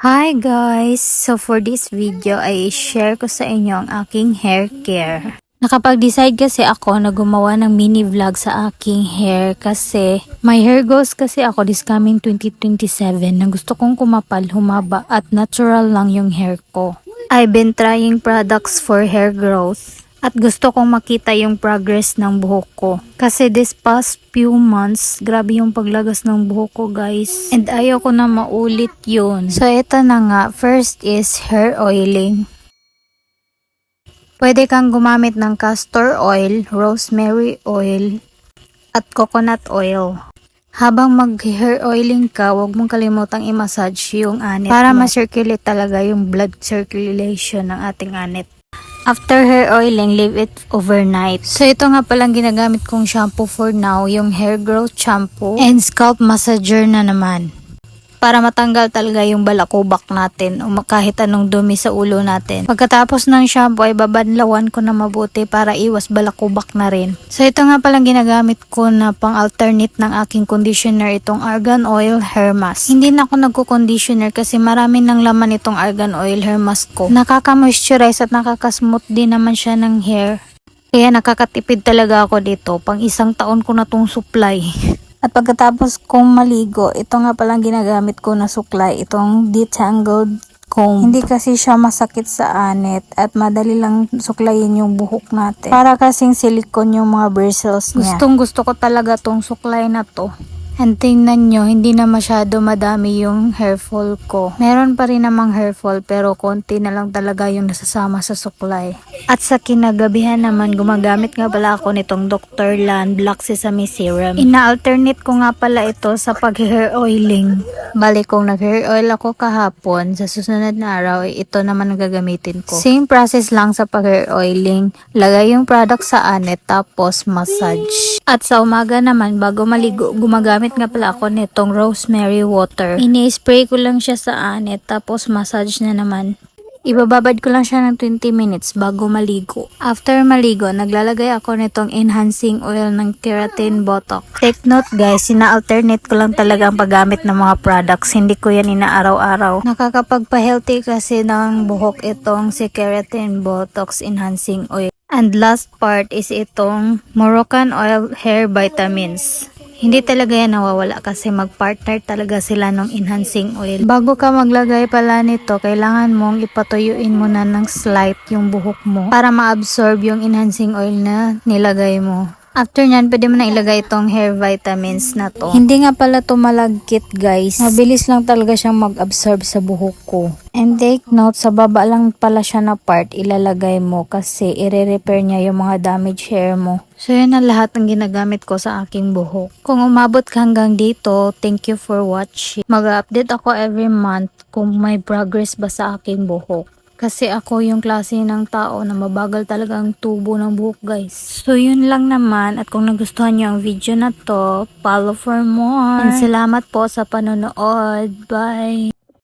Hi guys! So for this video ay share ko sa inyo ang aking hair care. Nakapag-decide kasi ako na gumawa ng mini vlog sa aking hair kasi my hair goals kasi ako this coming 2027 na gusto kong kumapal, humaba at natural lang yung hair ko. I've been trying products for hair growth. At gusto kong makita yung progress ng buhok ko. Kasi this past few months, grabe yung paglagas ng buhok ko guys. And ayaw ko na maulit yun. So ito na nga, first is hair oiling. Pwede kang gumamit ng castor oil, rosemary oil, at coconut oil. Habang mag-hair oiling ka, huwag mong kalimutang i-massage yung anit para ma-circulate talaga yung blood circulation ng ating anit. After hair oiling, leave it overnight. So ito nga palang ginagamit kong shampoo for now, yung hair growth shampoo and scalp massager na naman. Para matanggal talaga yung balakubak natin o kahit anong dumi sa ulo natin. Pagkatapos ng shampoo ay babanlawan ko na mabuti para iwas balakubak na rin. So ito nga palang ginagamit ko na pang alternate ng aking conditioner, itong argan oil hair mask. Hindi na ako nagko-conditioner kasi marami ng laman itong argan oil hair mask ko. Nakaka-moisturize at nakaka-smooth din naman siya ng hair. Kaya nakakatipid talaga ako dito. Pang isang taon ko na tong supply. At pagkatapos kong maligo, ito nga palang ginagamit ko na suklay, itong detangled comb. Hindi kasi siya masakit sa anit at madali lang suklayin yung buhok natin. Para kasing silicone yung mga bristles niya. Gustong gusto ko talaga tong suklay na to. And tingnan nyo, hindi na masyado madami yung hair fall ko. Meron pa rin namang hair fall pero konti na lang talaga yung nasasama sa suklay. At sa kinagabihan naman, gumagamit nga pala ako nitong Dr. Lan Black Sesame Serum. Ina-alternate ko nga pala ito sa pag-hair oiling. Bali kung nag-hair oil ako kahapon, sa susunod na araw, ito naman ang gagamitin ko. Same process lang sa pag-hair oiling. Lagay yung product sa anit tapos massage. At sa umaga naman, bago maligo, gumagamit nga pala ako nitong rosemary water. Ini-spray ko lang siya sa anit tapos massage na naman. Ibababad ko lang siya ng 20 minutes bago maligo. After maligo, naglalagay ako nitong enhancing oil ng keratin botox. Take note guys, ina-alternate ko lang talaga ang paggamit ng mga products. Hindi ko yan inaaraw-araw. Nakakapagpa-healthy kasi ng buhok itong si keratin botox enhancing oil. And last part is itong Moroccan oil hair vitamins. Hindi talaga yan nawawala kasi mag-partner talaga sila ng enhancing oil. Bago ka maglagay pala nito, kailangan mong ipatuyuin muna ng slight yung buhok mo para ma-absorb yung enhancing oil na nilagay mo. After nyan, pwede mo na ilagay itong hair vitamins na to. Hindi nga pala to malagkit guys. Mabilis lang talaga siyang mag-absorb sa buhok ko. And take note, sa baba lang pala siya na part ilalagay mo kasi i-repair niya yung mga damaged hair mo. So yun ang lahat ng ginagamit ko sa aking buhok. Kung umabot ka hanggang dito, thank you for watching. Mag-update ako every month kung may progress ba sa aking buhok. Kasi ako yung klase ng tao na mabagal talaga ang tubo ng buhok guys. So yun lang naman, at kung nagustuhan nyo ang video na to, follow for more. And salamat po sa panonood. Bye!